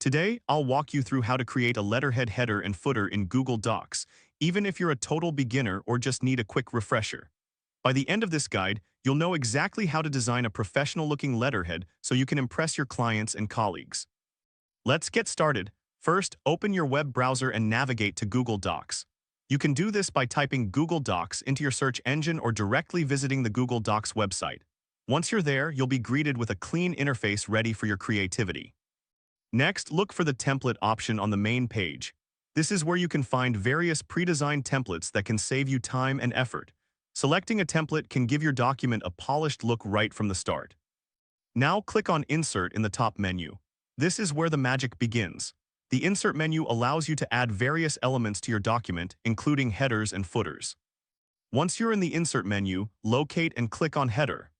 Today, I'll walk you through how to create a letterhead header and footer in Google Docs, even if you're a total beginner or just need a quick refresher. By the end of this guide, you'll know exactly how to design a professional-looking letterhead so you can impress your clients and colleagues. Let's get started. First, open your web browser and navigate to Google Docs. You can do this by typing Google Docs into your search engine or directly visiting the Google Docs website. Once you're there, you'll be greeted with a clean interface ready for your creativity. Next, look for the template option on the main page. This is where you can find various pre-designed templates that can save you time and effort. Selecting a template can give your document a polished look right from the start. Now click on Insert in the top menu. This is where the magic begins. The Insert menu allows you to add various elements to your document, including headers and footers. Once you're in the Insert menu, locate and click on Header.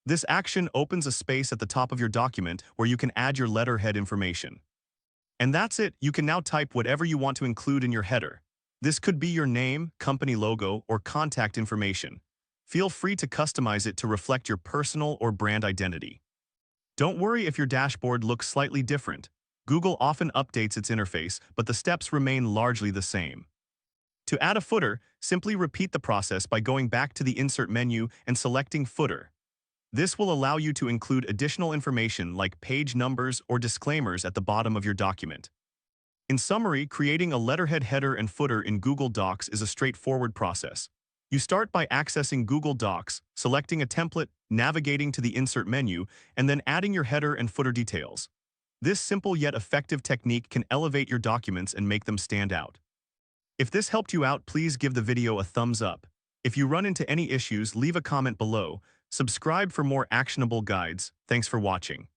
This action opens a space at the top of your document where you can add your letterhead information. And that's it, you can now type whatever you want to include in your header. This could be your name, company logo, or contact information. Feel free to customize it to reflect your personal or brand identity. Don't worry if your dashboard looks slightly different. Google often updates its interface, but the steps remain largely the same. To add a footer, simply repeat the process by going back to the Insert menu and selecting Footer. This will allow you to include additional information like page numbers or disclaimers at the bottom of your document. In summary, creating a letterhead header and footer in Google Docs is a straightforward process. You start by accessing Google Docs, selecting a template, navigating to the Insert menu, and then adding your header and footer details. This simple yet effective technique can elevate your documents and make them stand out. If this helped you out, please give the video a thumbs up. If you run into any issues, leave a comment below. Subscribe for more actionable guides. Thanks for watching.